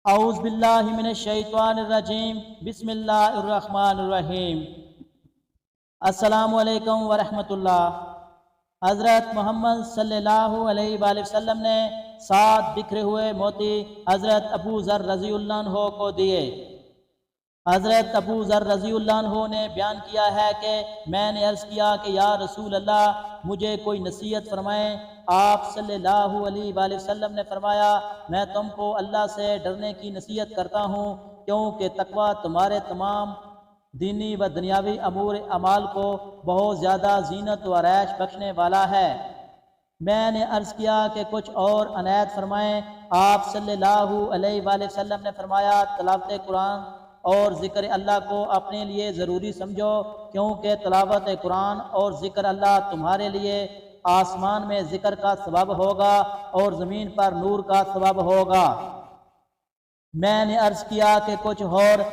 اعوذ باللہ من الشیطان الرجیم بسم اللہ الرحمن الرحیم۔ السلام علیکم ورحمۃ اللہ۔ حضرت محمد صلی اللہ علیہ وآلہ وسلم نے 7 بکھرے ہوئے موتی حضرت ابو ذر رضی اللہ عنہ کو دیے۔ حضرت ابو ذر رضی اللہ عنہ نے بیان کیا ہے کہ میں نے عرض کیا کہ یا رسول اللہ مجھے کوئی نصیحت فرمائیں۔ آپ صلی اللہ علیہ وآلہ وسلم نے فرمایا میں تم کو اللہ سے ڈرنے کی نصیحت کرتا ہوں، کیونکہ تقوی تمہارے تمام دینی و دنیاوی امور اعمال کو بہت زیادہ زینت و عیش بخشنے والا ہے۔ میں نے عرض کیا کہ کچھ اور عنایت فرمائیں۔ آپ صلی اللہ علیہ وآلہ وسلم نے فرمایا تلاوت قرآن اور ذکر اللہ کو اپنے لیے ضروری سمجھو، کیونکہ تلاوت قرآن اور ذکر اللہ تمہارے لیے آسمان میں ذکر کا ثواب ہوگا اور زمین پر نور کا ثواب ہوگا۔ میں نے عرض کیا کہ کچھ اور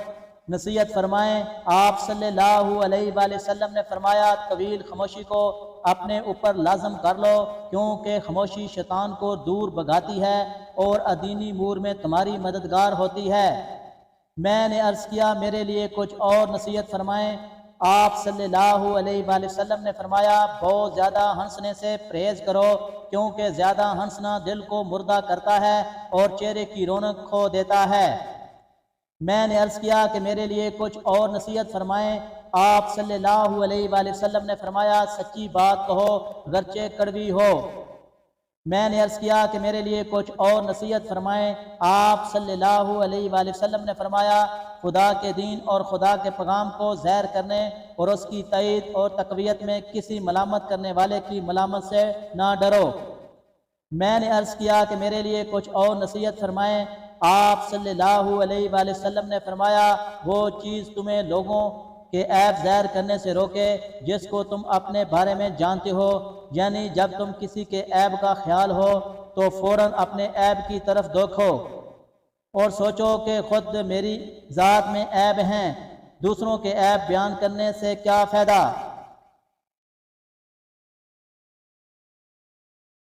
نصیحت فرمائیں۔ آپ صلی اللہ علیہ وآلہ وسلم نے فرمایا طویل خاموشی کو اپنے اوپر لازم کر لو، کیونکہ خاموشی شیطان کو دور بھگاتی ہے اور دینی امور میں تمہاری مددگار ہوتی ہے۔ میں نے عرض کیا میرے لیے کچھ اور نصیحت فرمائیں۔ آپ صلی اللہ علیہ وآلہ وسلم نے فرمایا بہت زیادہ ہنسنے سے پرہیز کرو، کیونکہ زیادہ ہنسنا دل کو مردہ کرتا ہے اور چہرے کی رونق کھو دیتا ہے۔ میں نے عرض کیا کہ میرے لیے کچھ اور نصیحت فرمائیں۔ آپ صلی اللہ علیہ وآلہ وسلم نے فرمایا سچی بات کہو گرچہ کڑوی ہو۔ میں نے عرض کیا کہ میرے لیے کچھ اور نصیحت فرمائیں۔ آپ صلی اللہ علیہ وآلہ وسلم نے فرمایا خدا کے دین اور خدا کے پیغام کو ظاہر کرنے اور اس کی تائید اور تقویت میں کسی ملامت کرنے والے کی ملامت سے نہ ڈرو۔ میں نے عرض کیا کہ میرے لیے کچھ اور نصیحت فرمائیں۔ آپ صلی اللہ علیہ وآلہ وسلم نے فرمایا وہ چیز تمہیں لوگوں کہ عیب ظاہر کرنے سے روکے جس کو تم اپنے بارے میں جانتے ہو، یعنی جب تم کسی کے عیب کا خیال ہو تو فوراً اپنے عیب کی طرف دیکھو اور سوچو کہ خود میری ذات میں عیب ہیں، دوسروں کے عیب بیان کرنے سے کیا فائدہ۔